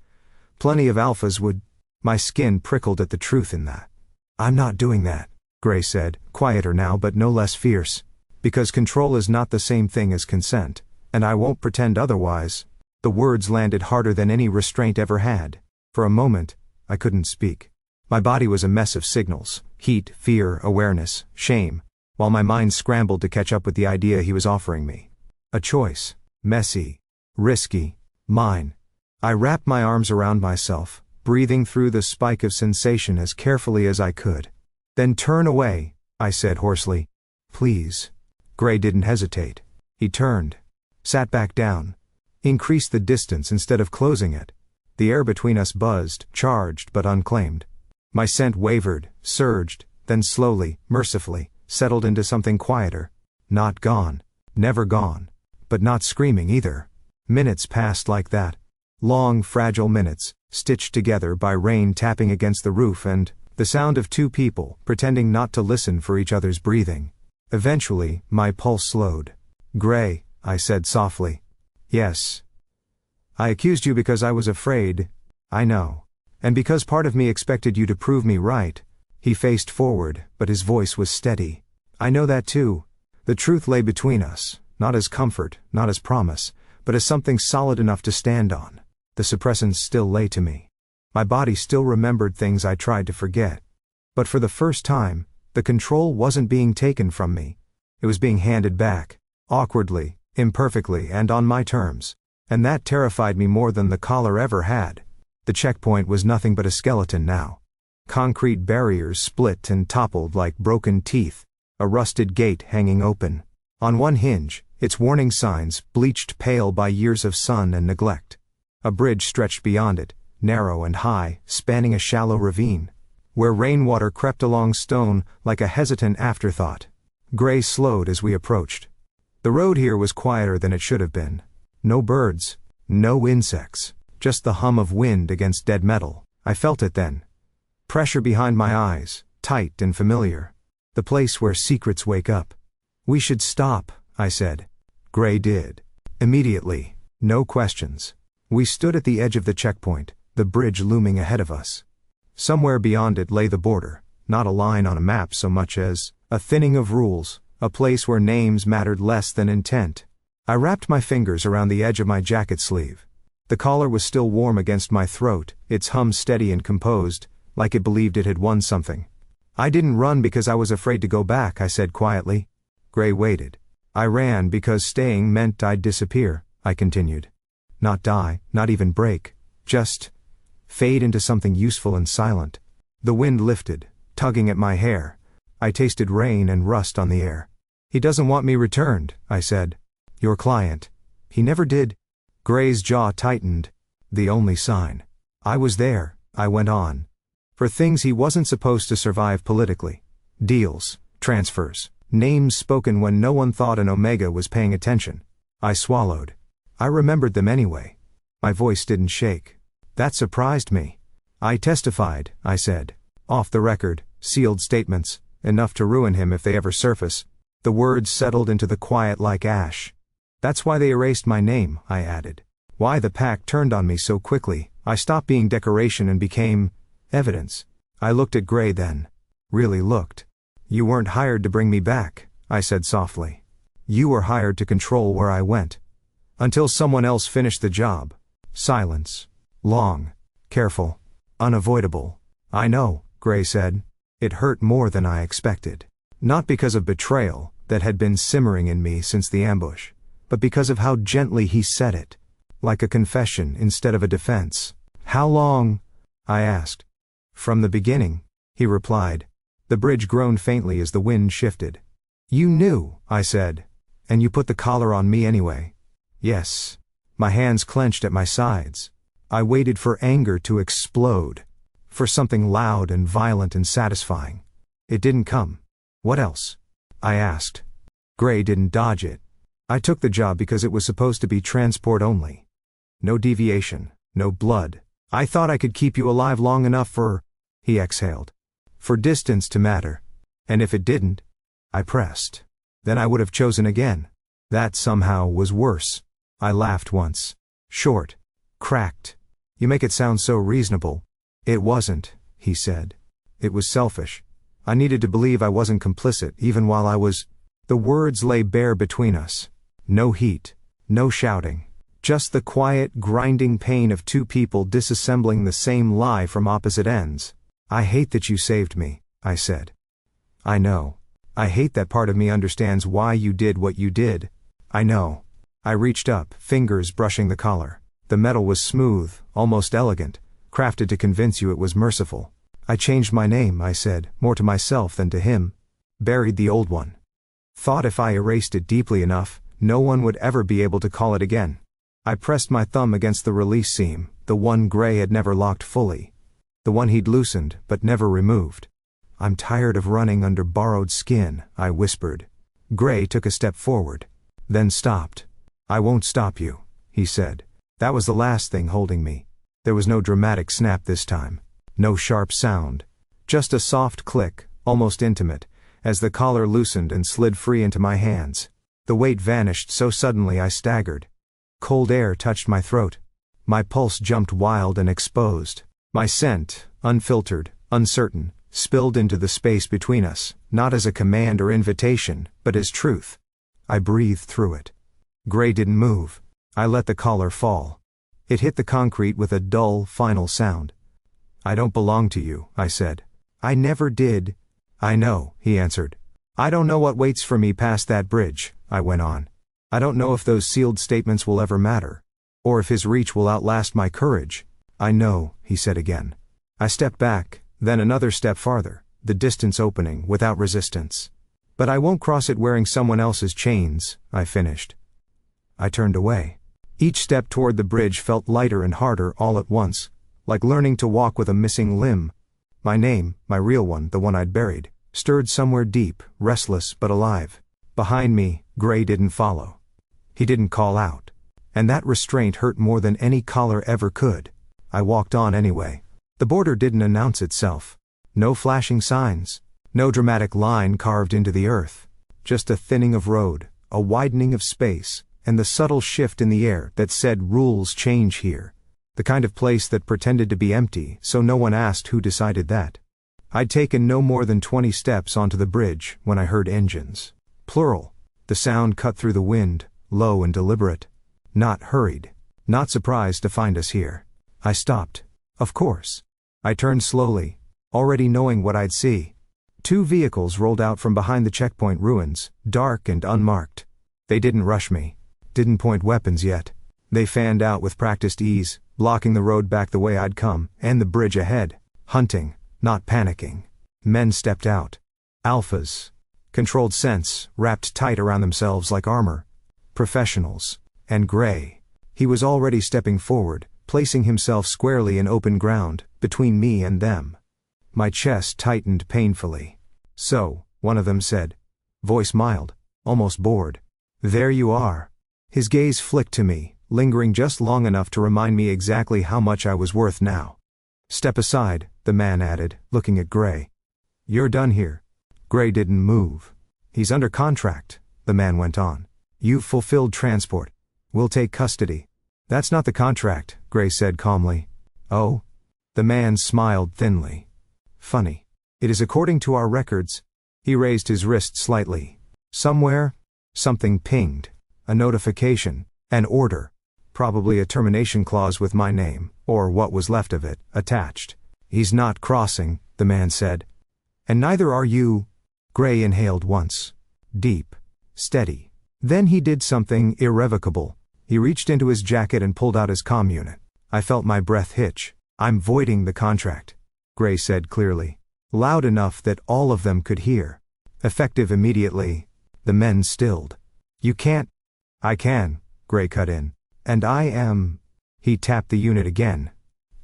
Plenty of alphas would." My skin prickled at the truth in that. "I'm not doing that," Gray said, quieter now but no less fierce. "Because control is not the same thing as consent, and I won't pretend otherwise." The words landed harder than any restraint ever had. For a moment, I couldn't speak. My body was a mess of signals: heat, fear, awareness, shame, while my mind scrambled to catch up with the idea he was offering me. A choice. Messy. Risky. Mine. I wrapped my arms around myself, breathing through the spike of sensation as carefully as I could. "Then turn away," I said hoarsely. "Please." Gray didn't hesitate. He turned. Sat back down. Increased the distance instead of closing it. The air between us buzzed, charged but unclaimed. My scent wavered, surged, then slowly, mercifully, settled into something quieter. Not gone. Never gone. But not screaming either. Minutes passed like that. Long, fragile minutes, stitched together by rain tapping against the roof and the sound of 2 people pretending not to listen for each other's breathing. Eventually, my pulse slowed. "Gray," I said softly. "Yes." "I accused you because I was afraid." "I know. And because part of me expected you to prove me right." He faced forward, but his voice was steady. "I know that too. The truth lay between us, not as comfort, not as promise, but as something solid enough to stand on. The suppressants still lay to me. My body still remembered things I tried to forget. But for the first time, the control wasn't being taken from me. It was being handed back. Awkwardly, imperfectly, and on my terms. And that terrified me more than the collar ever had. The checkpoint was nothing but a skeleton now. Concrete barriers split and toppled like broken teeth. A rusted gate hanging open. On one hinge, its warning signs bleached pale by years of sun and neglect. A bridge stretched beyond it, narrow and high, spanning a shallow ravine, where rainwater crept along stone like a hesitant afterthought. Gray slowed as we approached. The road here was quieter than it should have been. No birds, no insects, just the hum of wind against dead metal. I felt it then. Pressure behind my eyes, tight and familiar. The place where secrets wake up. "We should stop," I said. Gray did. Immediately. No questions. We stood at the edge of the checkpoint, the bridge looming ahead of us. Somewhere beyond it lay the border, not a line on a map so much as a thinning of rules, a place where names mattered less than intent. I wrapped my fingers around the edge of my jacket sleeve. The collar was still warm against my throat, its hum steady and composed, like it believed it had won something. I didn't run because I was afraid to go back, I said quietly. Gray waited. I ran because staying meant I'd disappear, I continued. Not die, not even break. Just fade into something useful and silent. The wind lifted, tugging at my hair. I tasted rain and rust on the air. He doesn't want me returned, I said. Your client. He never did. Gray's jaw tightened. The only sign. I was there, I went on. For things he wasn't supposed to survive politically. Deals, transfers, names spoken when no one thought an Omega was paying attention. I swallowed. I remembered them anyway. My voice didn't shake. That surprised me. I testified, I said. Off the record, sealed statements, enough to ruin him if they ever surface. The words settled into the quiet like ash. That's why they erased my name, I added. Why the pack turned on me so quickly. I stopped being decoration and became evidence. I looked at Gray then. Really looked. You weren't hired to bring me back, I said softly. You were hired to control where I went. Until someone else finished the job. Silence. Long. Careful. Unavoidable. I know, Gray said. It hurt more than I expected. Not because of betrayal, that had been simmering in me since the ambush, but because of how gently he said it. Like a confession instead of a defense. How long? I asked. From the beginning, he replied. The bridge groaned faintly as the wind shifted. You knew, I said. And you put the collar on me anyway. Yes. My hands clenched at my sides. I waited for anger to explode. For something loud and violent and satisfying. It didn't come. What else? I asked. Gray didn't dodge it. I took the job because it was supposed to be transport only. No deviation, no blood. I thought I could keep you alive long enough for, he exhaled, for distance to matter. And if it didn't, I pressed. Then I would have chosen again. That somehow was worse. I laughed once. Short. Cracked. You make it sound so reasonable. It wasn't, he said. It was selfish. I needed to believe I wasn't complicit even while I was. The words lay bare between us. No heat. No shouting. Just the quiet, grinding pain of two people disassembling the same lie from opposite ends. I hate that you saved me, I said. I know. I hate that part of me understands why you did what you did. I know. I reached up, fingers brushing the collar. The metal was smooth, almost elegant, crafted to convince you it was merciful. I changed my name, I said, more to myself than to him. Buried the old one. Thought if I erased it deeply enough, no one would ever be able to call it again. I pressed my thumb against the release seam, the one Gray had never locked fully. The one he'd loosened, but never removed. I'm tired of running under borrowed skin, I whispered. Gray took a step forward. Then stopped. I won't stop you, he said. That was the last thing holding me. There was no dramatic snap this time. No sharp sound. Just a soft click, almost intimate, as the collar loosened and slid free into my hands. The weight vanished so suddenly I staggered. Cold air touched my throat. My pulse jumped wild and exposed. My scent, unfiltered, uncertain, spilled into the space between us, not as a command or invitation, but as truth. I breathed through it. Gray didn't move. I let the collar fall. It hit the concrete with a dull, final sound. I don't belong to you, I said. I never did. I know, he answered. I don't know what waits for me past that bridge, I went on. I don't know if those sealed statements will ever matter. Or if his reach will outlast my courage. I know, he said again. I stepped back, then another step farther, the distance opening without resistance. But I won't cross it wearing someone else's chains, I finished. I turned away. Each step toward the bridge felt lighter and harder all at once, like learning to walk with a missing limb. My name, my real one, the one I'd buried, stirred somewhere deep, restless but alive. Behind me, Gray didn't follow. He didn't call out. And that restraint hurt more than any collar ever could. I walked on anyway. The border didn't announce itself. No flashing signs. No dramatic line carved into the earth. Just a thinning of road, a widening of space, and the subtle shift in the air that said rules change here. The kind of place that pretended to be empty so no one asked who decided that. I'd taken no more than 20 steps onto the bridge when I heard engines. Plural. The sound cut through the wind, low and deliberate. Not hurried. Not surprised to find us here. I stopped. Of course. I turned slowly, already knowing what I'd see. 2 vehicles rolled out from behind the checkpoint ruins, dark and unmarked. They didn't rush me. Didn't point weapons yet. They fanned out with practiced ease, blocking the road back the way I'd come, and the bridge ahead. Hunting, not panicking. Men stepped out. Alphas. Controlled sense, wrapped tight around themselves like armor. Professionals. And Gray. He was already stepping forward, placing himself squarely in open ground, between me and them. My chest tightened painfully. "So," one of them said. Voice mild, almost bored. "There you are." His gaze flicked to me, lingering just long enough to remind me exactly how much I was worth now. "Step aside," the man added, looking at Gray. "You're done here." Gray didn't move. "He's under contract," the man went on. "You've fulfilled transport. We'll take custody." "That's not the contract," Gray said calmly. "Oh?" The man smiled thinly. "Funny. It is according to our records." He raised his wrist slightly. "Somewhere, something pinged. A notification, an order. Probably a termination clause with my name, or what was left of it, attached." "He's not crossing," the man said. "And neither are you." Gray inhaled once. Deep. Steady. Then he did something irrevocable. He reached into his jacket and pulled out his comm unit. I felt my breath hitch. "I'm voiding the contract," Gray said clearly. Loud enough that all of them could hear. Effective immediately. The men stilled. "You can't." "I can," Gray cut in. "And I am." He tapped the unit again.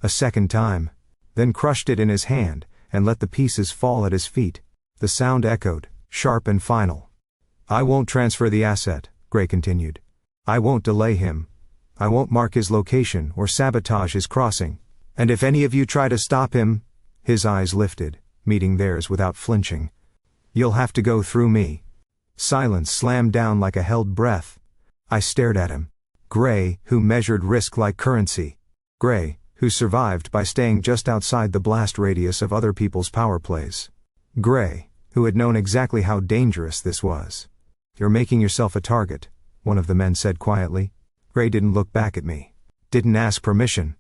A second time. Then crushed it in his hand, and let the pieces fall at his feet. The sound echoed, sharp and final. "I won't transfer the asset," Gray continued. "I won't delay him. I won't mark his location or sabotage his crossing. And if any of you try to stop him," his eyes lifted, meeting theirs without flinching, "you'll have to go through me." Silence slammed down like a held breath. I stared at him. Gray, who measured risk like currency. Gray, who survived by staying just outside the blast radius of other people's power plays. Gray, who had known exactly how dangerous this was. "You're making yourself a target," one of the men said quietly. Gray didn't look back at me. Didn't ask permission.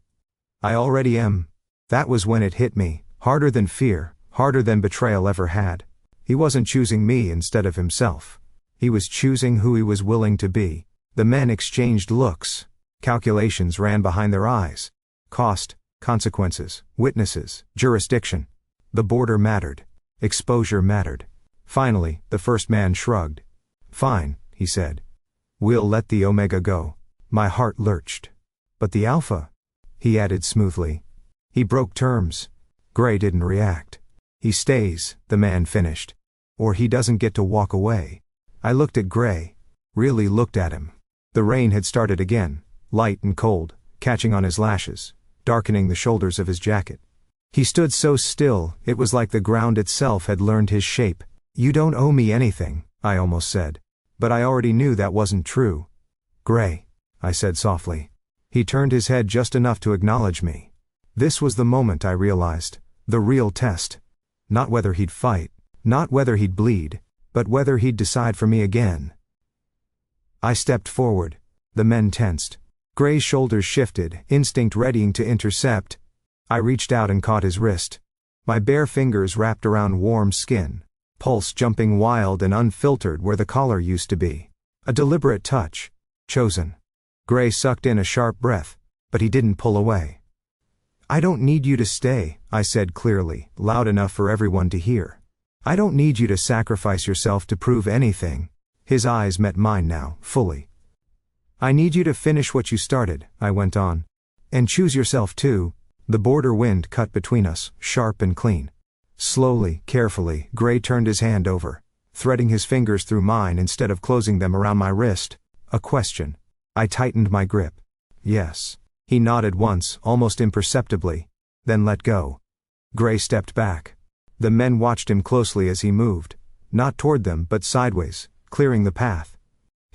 "I already am." That was when it hit me, harder than fear, harder than betrayal ever had. He wasn't choosing me instead of himself. He was choosing who he was willing to be. The men exchanged looks. Calculations ran behind their eyes. Cost, consequences, witnesses, jurisdiction. The border mattered. Exposure mattered. Finally, the first man shrugged. "Fine," he said. "We'll let the Omega go." My heart lurched. "But the Alpha," he added smoothly. "He broke terms." Gray didn't react. "He stays," the man finished. "Or he doesn't get to walk away." I looked at Gray. Really looked at him. The rain had started again, light and cold, catching on his lashes, darkening the shoulders of his jacket. He stood so still, it was like the ground itself had learned his shape. "You don't owe me anything," I almost said. But I already knew that wasn't true. "Gray," I said softly. He turned his head just enough to acknowledge me. This was the moment I realized. The real test. Not whether he'd fight, not whether he'd bleed, but whether he'd decide for me again. I stepped forward. The men tensed. Gray's shoulders shifted, instinct readying to intercept. I reached out and caught his wrist. My bare fingers wrapped around warm skin, pulse jumping wild and unfiltered where the collar used to be. A deliberate touch. Chosen. Gray sucked in a sharp breath, but he didn't pull away. "I don't need you to stay," I said clearly, loud enough for everyone to hear. "I don't need you to sacrifice yourself to prove anything." His eyes met mine now, fully. "I need you to finish what you started," I went on. "And choose yourself too." The border wind cut between us, sharp and clean. Slowly, carefully, Gray turned his hand over, threading his fingers through mine instead of closing them around my wrist. A question. I tightened my grip. "Yes." He nodded once, almost imperceptibly, then let go. Gray stepped back. The men watched him closely as he moved, not toward them but sideways, clearing the path.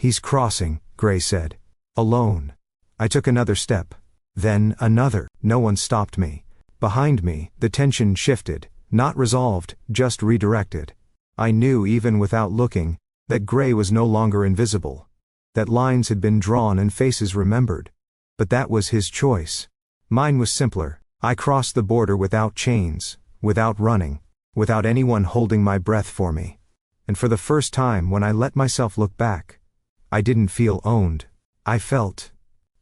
He's crossing, Gray said. Alone. I took another step. Then another. No one stopped me. Behind me, the tension shifted, not resolved, just redirected. I knew even without looking, that Gray was no longer invisible. That lines had been drawn and faces remembered. But that was his choice. Mine was simpler. I crossed the border without chains, without running, without anyone holding my breath for me. And for the first time when I let myself look back, I didn't feel owned. I felt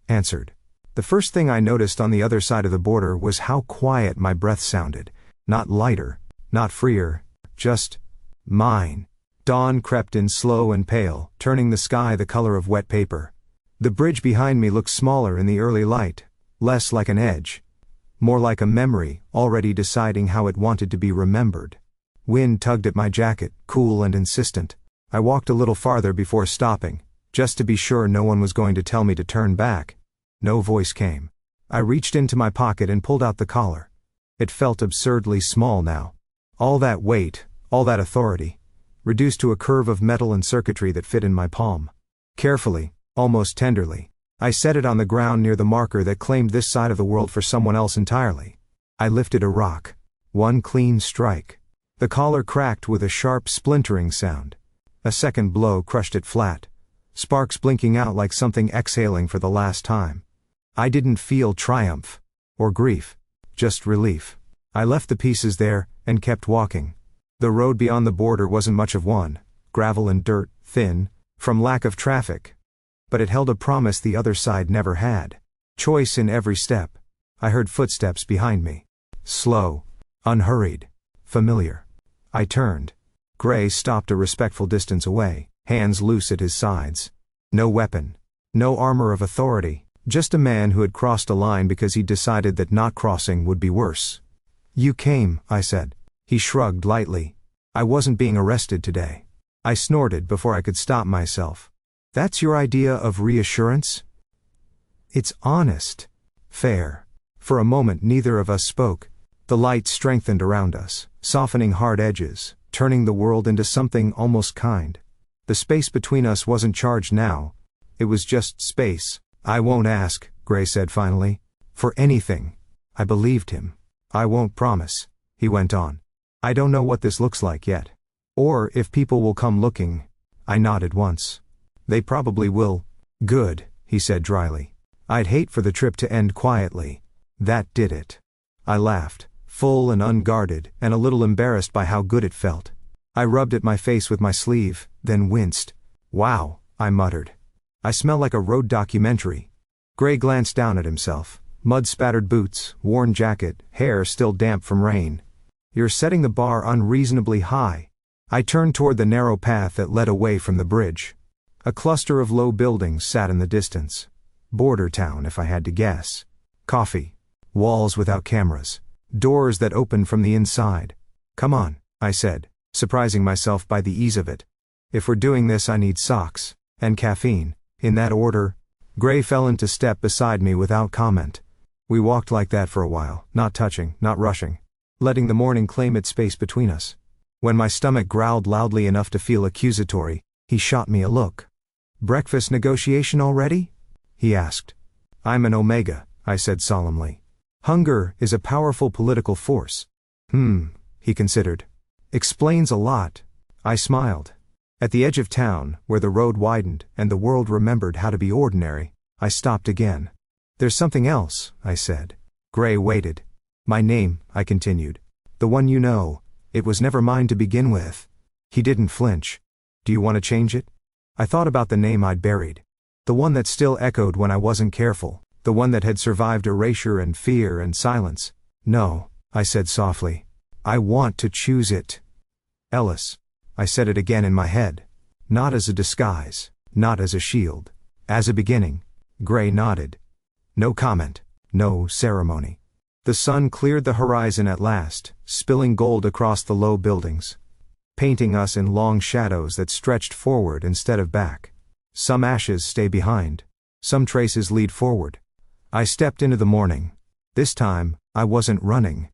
answered. The first thing I noticed on the other side of the border was how quiet my breath sounded. Not lighter, not freer, just mine. Dawn crept in slow and pale, turning the sky the color of wet paper. The bridge behind me looked smaller in the early light, less like an edge, more like a memory, already deciding how it wanted to be remembered. Wind tugged at my jacket, cool and insistent. I walked a little farther before stopping, just to be sure no one was going to tell me to turn back. No voice came. I reached into my pocket and pulled out the collar. It felt absurdly small now. All that weight, all that authority, reduced to a curve of metal and circuitry that fit in my palm. Carefully, almost tenderly, I set it on the ground near the marker that claimed this side of the world for someone else entirely. I lifted a rock. One clean strike. The collar cracked with a sharp splintering sound. A second blow crushed it flat, sparks blinking out like something exhaling for the last time. I didn't feel triumph or grief, just relief. I left the pieces there and kept walking. The road beyond the border wasn't much of one, gravel and dirt, thin, from lack of traffic. But it held a promise the other side never had. Choice in every step. I heard footsteps behind me. Slow, unhurried, familiar. I turned. Gray stopped a respectful distance away, hands loose at his sides. No weapon. No armor of authority. Just a man who had crossed a line because he'd decided that not crossing would be worse. You came, I said. He shrugged lightly. I wasn't being arrested today. I snorted before I could stop myself. That's your idea of reassurance? It's honest. Fair. For a moment neither of us spoke. The light strengthened around us, softening hard edges, turning the world into something almost kind. The space between us wasn't charged now. It was just space. I won't ask, Gray said finally, for anything. I believed him. I won't promise, he went on. I don't know what this looks like yet. Or if people will come looking. I nodded once. They probably will. Good, he said dryly. I'd hate for the trip to end quietly. That did it. I laughed, full and unguarded, and a little embarrassed by how good it felt. I rubbed at my face with my sleeve, then winced. Wow, I muttered. I smell like a road documentary. Gray glanced down at himself. Mud-spattered boots, worn jacket, hair still damp from rain. You're setting the bar unreasonably high. I turned toward the narrow path that led away from the bridge. A cluster of low buildings sat in the distance. Border town, if I had to guess. Coffee. Walls without cameras. Doors that opened from the inside. Come on, I said, surprising myself by the ease of it. If we're doing this I need socks. And caffeine. In that order. Gray fell into step beside me without comment. We walked like that for a while, not touching, not rushing. Letting the morning claim its space between us. When my stomach growled loudly enough to feel accusatory, he shot me a look. Breakfast negotiation already? He asked. I'm an Omega, I said solemnly. Hunger is a powerful political force. He considered. Explains a lot. I smiled. At the edge of town, where the road widened and the world remembered how to be ordinary, I stopped again. There's something else, I said. Gray waited. My name, I continued. The one you know. It was never mine to begin with. He didn't flinch. Do you want to change it? I thought about the name I'd buried. The one that still echoed when I wasn't careful. The one that had survived erasure and fear and silence. No, I said softly. I want to choose it. Ellis. I said it again in my head. Not as a disguise. Not as a shield. As a beginning. Gray nodded. No comment. No ceremony. The sun cleared the horizon at last, spilling gold across the low buildings. Painting us in long shadows that stretched forward instead of back. Some ashes stay behind. Some traces lead forward. I stepped into the morning. This time, I wasn't running.